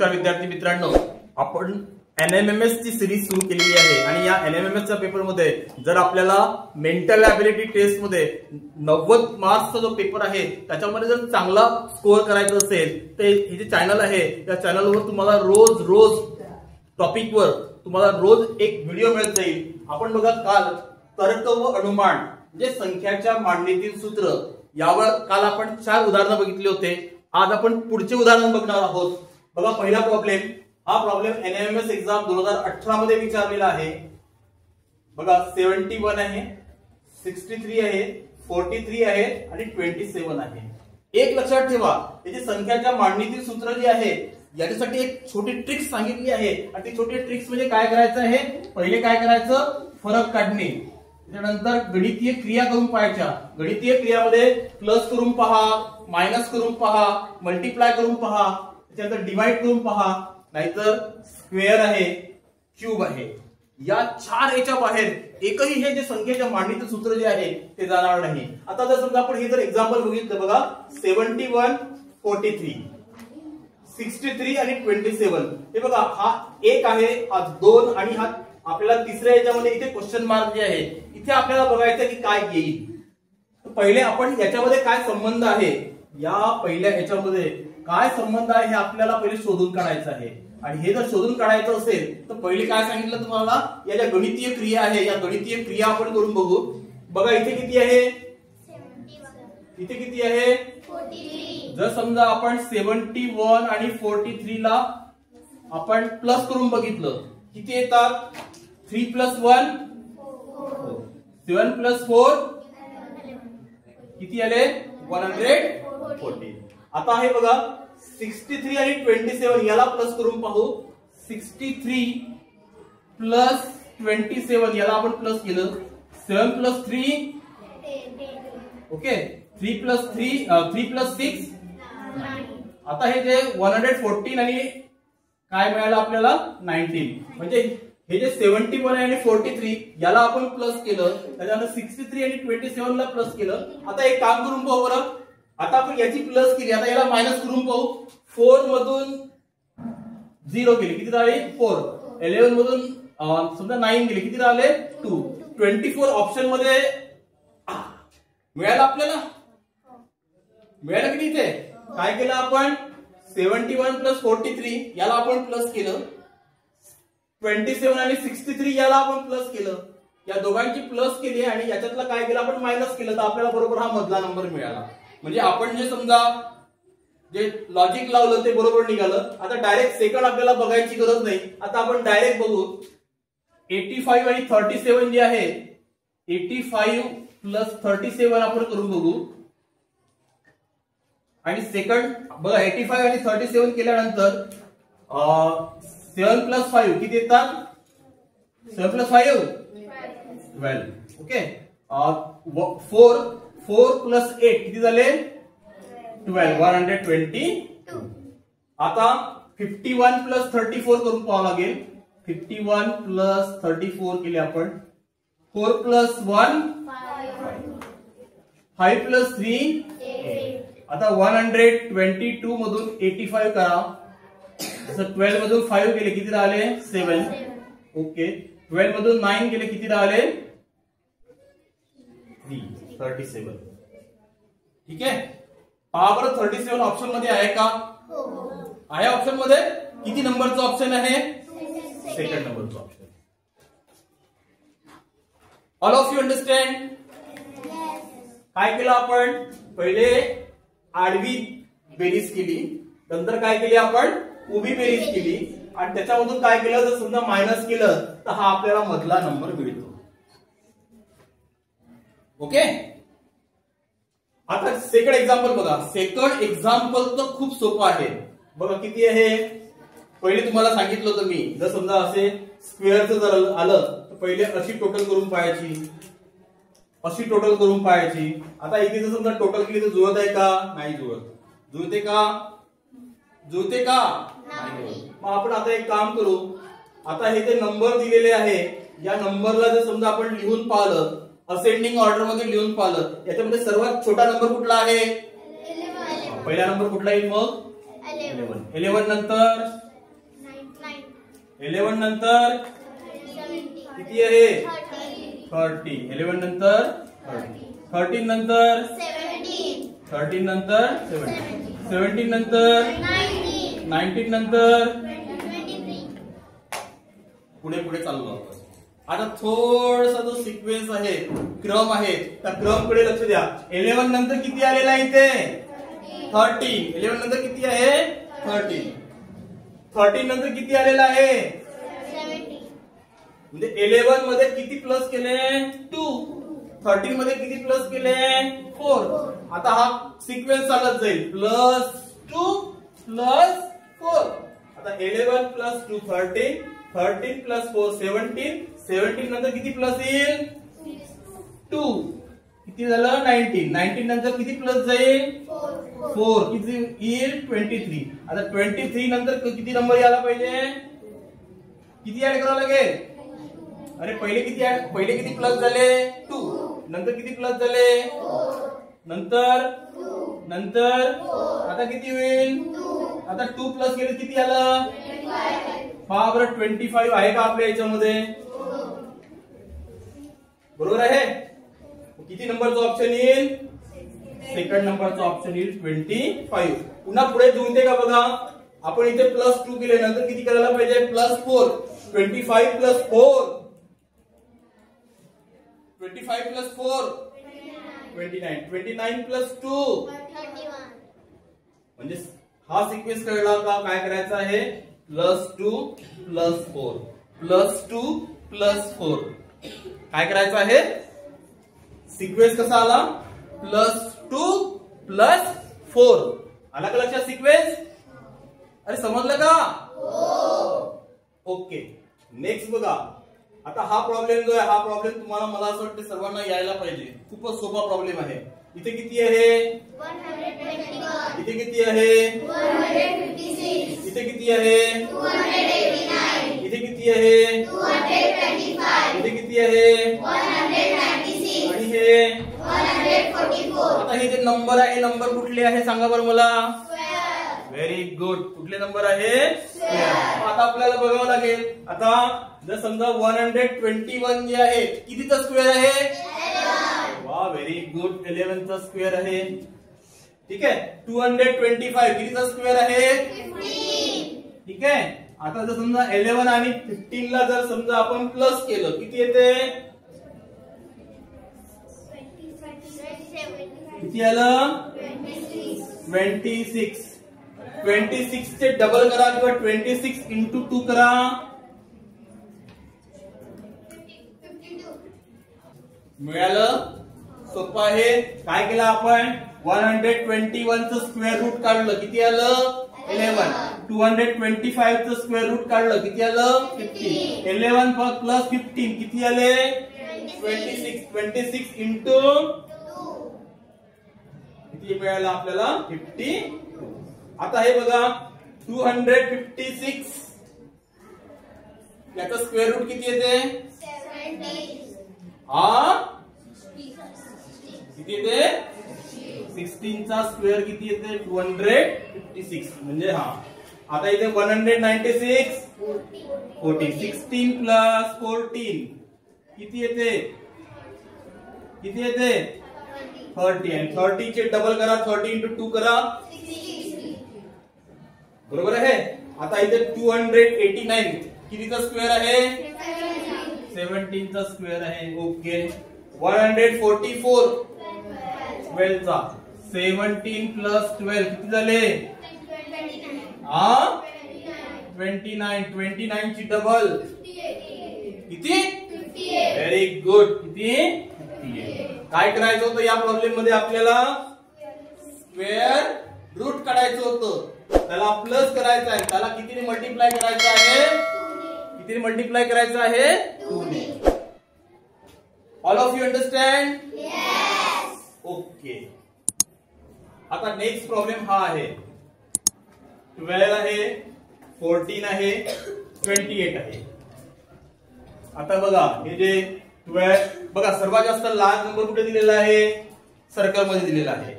नमस्कार विद्यार्थी मित्रांनो, आपण एनएमएमएस ची सिरीज सुरू केलेली आहे आणि या एनएमएमएस च्या पेपर मध्ये जर आपल्याला मेंटल ॲबिलिटी टेस्ट मध्ये 90 मार्क्सचा जो पेपर आहे त्याच्यामध्ये जर चांगला स्कोअर करायचा असेल तर हे जे चॅनल आहे त्या चॅनलवर तुम्हाला रोज टॉपिकवर तुम्हाला रोज एक व्हिडिओ मिळत जाईल। आपण बघा काल तर्क व अनुमान म्हणजे संख्याच्या मांडणीतील सूत्र यावर काल आपण 4 उदाहरणं बघितले होते। आज आपण पुढचे उदाहरण बघणार आहोत। बघा पहिला प्रॉब्लेम, हा प्रॉब्लेम एनएमएमएस एक्झाम 2018 मध्ये विचारलेला आहे। बघा 71 आहे, 63 आहे, 43 आहे आणि 27 आहे। एक लक्षात ठेवा, याची संख्याच्या मांडणीतील सूत्र जे आहे याच्यासाठी एक छोटी ट्रिक्स सांगितली आहे आणि ती छोटी ट्रिक्स म्हणजे काय करायचं आहे, पहिले काय करायचं, फरक काढणे, त्यानंतर गणितीय क्रिया करून पाहायच्या। गणितीय क्रियामध्ये प्लस करून पहा, मायनस करून पहा, मल्टिप्लाय करून पहा, त्याच्यानंतर डिवाइड करून पहा, नाहीतर स्क्वेअर आहे, क्यूब आहे। या 4 याच्या बाहेर एकही हे जे संख्येच्या मांडणीचे सूत्र जे आहे ते जाणार नाही। आता जर समजा आपण हे जर एक्झाम्पल बघितलं, बघा 71, 43, 63 आणि 27, हे बघा हा 1 आहे, हा 2 आणि हा आपल्याला तिसऱ्या याच्यामध्ये इथे क्वेश्चन मार्क जे आहे इथे आपल्याला बघायचं की काय येईल। पहिले आपण याच्यामध्ये काय संबंध आहे, या पहिल्या ह्याच्यामध्ये काय संबंध आहे हे आपल्याला पहिले शोधून काढायचं आहे। आणि हे जर शोधून काढायचं असेल तर पहिले काय सांगितलं तुम्हाला, या ज्या गणितीय क्रिया आहे या गणितीय क्रिया आपण करून बघू। बघा इथे किती आहे, इथे किती आहे 43। जर समजा आपण 71 आणि 43 ला आपण प्लस करून बघितलं, किती येतात, 3 + 1 7 + 4 किती आले, 114। आता आहे बघा 63 आणि 27 याला प्लस करून पाहू। 63 + 27 याला आपण प्लस केलं, 7 + 3 ओके, 3 + 6 आता हे जे 114 आणि काय मिळालं आपल्याला 19, म्हणजे हे जे 71 आणि 43 याला आपण प्लस केलं, त्याच्यानंतर 63 आणि 27 ला प्लस केलं। आता एक काम करून पाहू बरं, आता आपण याची प्लस केली, आता याला मायनस करून पाहू। 4 मधून 0 गेले, किती राहिले 4, 11 मधून समजा 9 गेले, किती राहिले 2, 24 ऑप्शन मध्ये मिळालं आपल्याला, मिळालं किती, इथे काय केलं आपण 71 + 43 याला आपण प्लस केलं, 27 आणि 63 याला आपण प्लस केलं, या दोघांची प्लस केली आणि याच्यातला काय केलं आपण मायनस केलं, तर आपल्याला बरोबर हा मधला नंबर मिळाला। म्हणजे आपण जे समजा जे लॉजिक लावलं ते बरोबर निघालं। आता डायरेक्ट सेकंड आपल्याला बघायची गरज नाही, आता आपण डायरेक्ट बघू। 85 आणि 37 जे आहे, 85 + 37 आपण करून बघू। आणि सेकंड बघा 85 आणि 37 केल्यानंतर 7 + 5 किती येतात, 7 + 5 12 ओके। 4 + 8 किती झाले 12, 122। आता 51 + 34 करून पाहावं लागेल। 51 + 34 केले आपण, 4 + 1 5 + 3 आता 122 मधून 85 करा, जसं 12 मधून 5 गेले किती राहिले 7 ओके, 12 मधून 9 गेले किती राहिले 37 ठीक आहे। पहा बरं 37 ऑप्शन मध्ये आहे का, आहे ऑप्शन मध्ये, किती नंबरचं ऑप्शन आहे, सेकंड नंबरचं option. All of you understand, काय केलं आपण, पहिले आडवी बेरीज केली, नंतर काय केली आपण उभी बेरीज केली आणि त्याच्यामधून काय केलं, जर समजा मायनस केलं तर हा आपल्याला मधला नंबर मिळतो ओके। आता सेकंड एक्झाम्पल बघा, सेकंड एक्झाम्पल तर खूप सोपं आहे। बघा किती आहे, पहिले तुम्हाला सांगितलं होतं मी, जर समजा असे स्क्वेअरचं जर आलं तर पहिले अशी टोटल करून पाहायची, अशी टोटल करून पाहायची। आता इथे जर समजा टोटल केली तर जुळत आहे का, नाही जुळत, जुळते का, जुळते का नाही। मग आपण आता एक काम करू, आता हे जे नंबर दिलेले आहे या नंबरला जर समजा आपण लिहून पाहिलं, असेंडिंग ऑर्डर मध्ये लिहून पाहिलं, याच्यामध्ये सर्वात छोटा नंबर कुठला आहे, पहिला नंबर कुठला येईल, मग 11 नंतर 11 नंतर किती आहे 30. 11 नंतर 13 नंतर 13 नंतर 17 नंतर 19 नंतर पुढे पुढे चाललो आपण. आता थोडासा जो सिक्वेन्स आहे, क्रम आहे, त्या क्रमकडे लक्ष द्या. 11 नंतर किती आलेला आहे इथे 13. 11 नंतर किती आहे 13. 13 नंतर किती आलेला आहे 17. म्हणजे 11 मध्ये किती प्लस केले 2. 13 मध्ये किती प्लस केले 4. आता हा सिक्वेन्स चालत जाईल +2 +4. आता 11 + 2 13. 13 + 4 17. 17 नंतर किती प्लस येईल 2. किती झालं 19. 19 नंतर किती प्लस जाईल 4. किती येईल 23. आता 23 नंतर किती नंबर यायला पाहिजे किती ऍड करावं लागेल. अरे पहिले किती प्लस झाले 2. नंतर किती प्लस झाले नंतर आता किती होईल आता 2 प्लस केले किती आलं 25 आहे का आपल्या याच्यामध्ये बरोबर आहे. किती नंबरचा ऑप्शन येईल सेकंड नंबरचा ऑप्शन येईल 25. पुन्हा पुढे देऊन दे का बघा. आपण इथे +2 केले नंतर किती करायला पाहिजे +4. 25 + 4 25 + 4 29. 29 + 2 31. म्हणजे हा सिक्वेन्स कळला का काय करायचं आहे +2 + 4 +2 + 4 काय करायचं आहे. सिक्वेन्स कसा आला +2 + 4 आला का लक्षात सिक्वेन्स. अरे समजलं का ओके. नेक्स्ट बघा. आता हा प्रॉब्लेम जो आहे हा प्रॉब्लेम तुम्हाला मला असं वाटतं सर्वांना यायला पाहिजे. खूपच सोपा प्रॉब्लेम आहे. इथे किती आहे 121. इथे किती आहे 156. इथे किती आहे 289. इथे किती आहे 225. इथे किती आहे 196. आणि हे 144. आता हे जे नंबर आहे नंबर कुठले आहे सांगा बरं मला. Square. Very good. कुठले नंबर आहे आता आपल्याला बघावं लागेल. आता जर समजा 121 जे आहे कितीचा स्क्वेअर आहे 11. वा व्हेरी गुड 11 चा स्क्वेअर आहे. ठीक आहे. 225 कितीचा स्क्वेअर आहे 15. ठीक आहे. आता जर समजा 11 आणि 15 ला जर समजा आपण प्लस केलं किती येते 27. किती आलं 26. 26 चे डबल करा किंवा 26 × 2 करा 52. मिळालं. सोपं आहे. काय केलं आपण 121 चं स्क्वेअर रूट काढलं किती आलं 11. 225 चं स्क्वेअर रूट काढलं किती आलं 15. 11 + 15 किती आले 26. 26 × किती मिळालं आपल्याला 50. आता हे बघा 256 याचा स्क्वेअर रूट किती येते 70. किती येते 16 चा स्क्वेअर किती येते 256 म्हणजे हा. आता इथे 196 14. 16 + 14 किती येते 30 आणि 30 चे डबल करा 30 × 2 करा 60. बरोबर आहे. आता इथे 289 कितीचा स्क्वेअर आहे 17 चा स्क्वेअर आहे. ओके. 144 12 चा 17 + 12 किती झाले 29 ची डबल किती 58. Very good. किती 58. काय करायचं होतं या प्रॉब्लेम मध्ये आपल्याला स्क्वेअर रूट काढायचं होतं. त्याला प्लस करायचं आहे. त्याला कितीने मल्टिप्लाय करायचं आहे 2 ने. All of you understand Yes. Okay. आता नेक्स्ट प्रॉब्लेम हा आहे 12 आहे 14 आहे 28 आहे. आता बघा हे जे 12 बघा सर्वात जास्त लार्ज नंबर कुठे दिलेला आहे सर्कल मध्ये दिलेला आहे.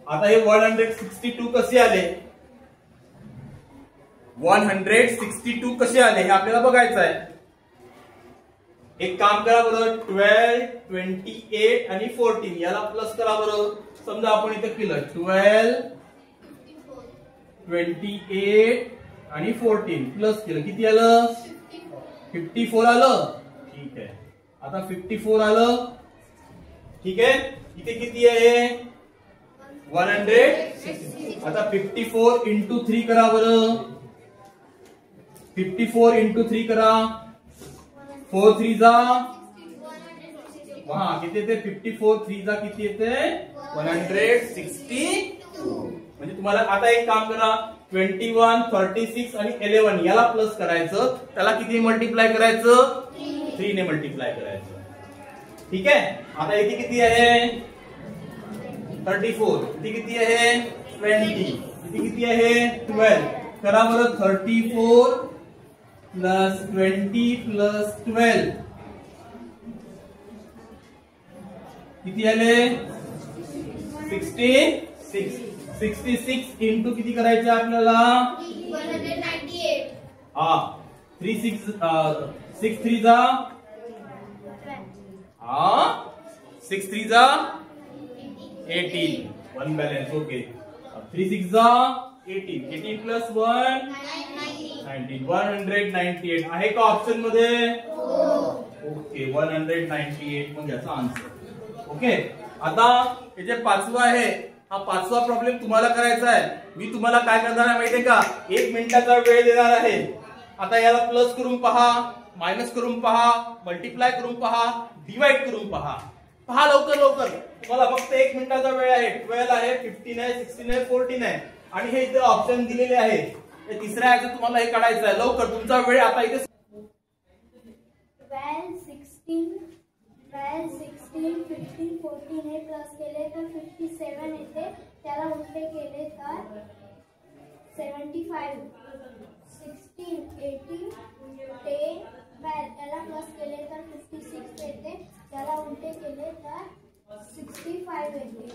आता हे 162 कसे आले 162 कसे आले हे आपल्याला बघायचं आहे. एक काम करा बरं, 12, 28 आणि 14 याला प्लस करा बरं. समजा आपण इथे केलं 12, 28 आणि 14 प्लस केलं, किती आलं? 54 आलं. ठीक आहे, आता 54 आलं. ठीक आहे, इथे किती आहे? 160. आता 54 इंटू 3 करा बरं. 54 इंटू 3 करा. 4 3 जा किती येते? 54 3 जा किती येते? 162. म्हणजे तुम्हाला आता एक काम करा, 21, 36 आणि 11 याला प्लस करायचं. त्याला किती मल्टिप्लाय करायचं? 3 ने मल्टिप्लाय करायचं. ठीक आहे, आता इथे किती आहे? 34. इथे किती आहे? 20. इथे किती आहे? 12. करा बरं, 34 प्लस 20 प्लस 12 किती आले? 66. 66 इंटू किती करायचे आपल्याला? 198. हा 3 6 3 जा 6 3 जा 18. 1 बॅलन्स. ओके, 3 6 जा 18. 18 प्लस 1 19. 198 आहे का ऑप्शन मध्ये? ओके, 198 म्हणजे याचा आन्सर. ओके, आता हे जे पाचवा आहे, हा पाचवा प्रॉब्लेम तुम्हाला करायचा आहे. मी तुम्हाला काय करणार आहे माहितीये का? 1 मिनिटाचा वेळ देणार आहे. आता याला प्लस करून पहा, मायनस करून पहा, मल्टिप्लाय करून पहा, डिवाइड करून पहा. पहा लवकर लवकर. तुम्हाला फक्त 1 मिनिटाचा वेळ आहे. 12 आहे, 15 आहे, 16 आहे, 14 आहे आणि हे इथे ऑप्शन दिलेले आहे. हे तिसऱ्या ह्याचं तुम्हाला हे काढायचं आहे. लवकर, तुमचा वेळ आता इथे. 12, 16, 15, 14 हे प्लस केले तर 57 येते. त्याला उलटे केले तर 75. 16, 18, 10, 12 त्याला प्लस केले तर 56 येते. त्याला उलटे केले तर 65 येते.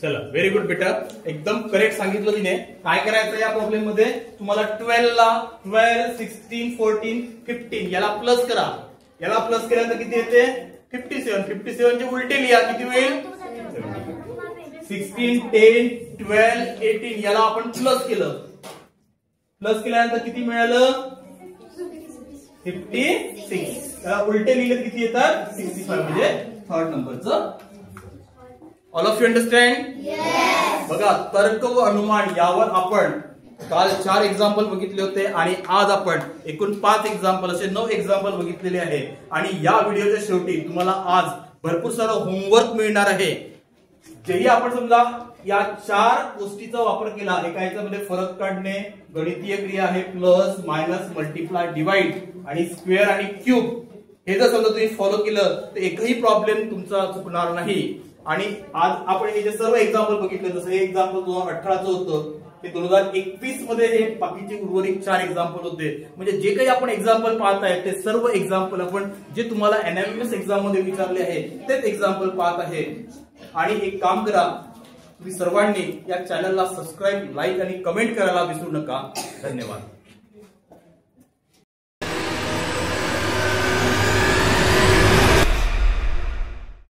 चला, व्हेरी गुड बेटा, एकदम करेक्ट सांगितलं तिने. काय करायचं या प्रॉब्लेम मध्ये? तुम्हाला 12 ला 12, 16, 14, 15 याला प्लस करा. याला प्लस केल्यानंतर किती येते? 57. 57 चे उलटे लिहा, किती होईल? 16, 10, 12, 18 याला आपण प्लस केलं. प्लस केल्यानंतर किती मिळालं? 56. त्याला उलटे लिहिले किती येतात? 65 म्हणजे थर्ड नंबरचं. All of you understand? बघा, तर्क व अनुमान यावर आपण काल 4 एक्झाम्पल बघितले होते आणि आज आपण एकूण 5 एक्झाम्पल असे 9 एक्झाम्पल बघितलेले आहे. आणि या व्हिडिओच्या शेवटी तुम्हाला आज भरपूर सारं होमवर्क मिळणार आहे. जेही आपण समजा या 4 गोष्टीचा वापर केला, एका याच्यामध्ये फरक काढणे, गणितीय क्रिया आहे, प्लस मायनस मल्टिप्लाय डिवाइड आणि स्क्वेअर आणि क्यूब, हे जर समजा तुम्ही फॉलो केलं तर एकही प्रॉब्लेम तुमचा चुकणार नाही. आणि आज आपण हे जे सर्व एक्झाम्पल बघितले, जसं हे एक्झाम्पल 2018चं होतं, ते 2021 मध्ये हे बाकीचे उर्वरित 4 एक्झाम्पल होते. म्हणजे जे काही आपण एक्झाम्पल पाहताय ते सर्व एक्झाम्पल आपण जे तुम्हाला एनएमएमएस एक्झाम मध्ये विचारले आहे तेच एक्झाम्पल पाहत आहे. आणि एक काम करा, तुम्ही सर्वांनी या चॅनलला सबस्क्राईब, लाईक आणि कमेंट करायला विसरू नका. धन्यवाद.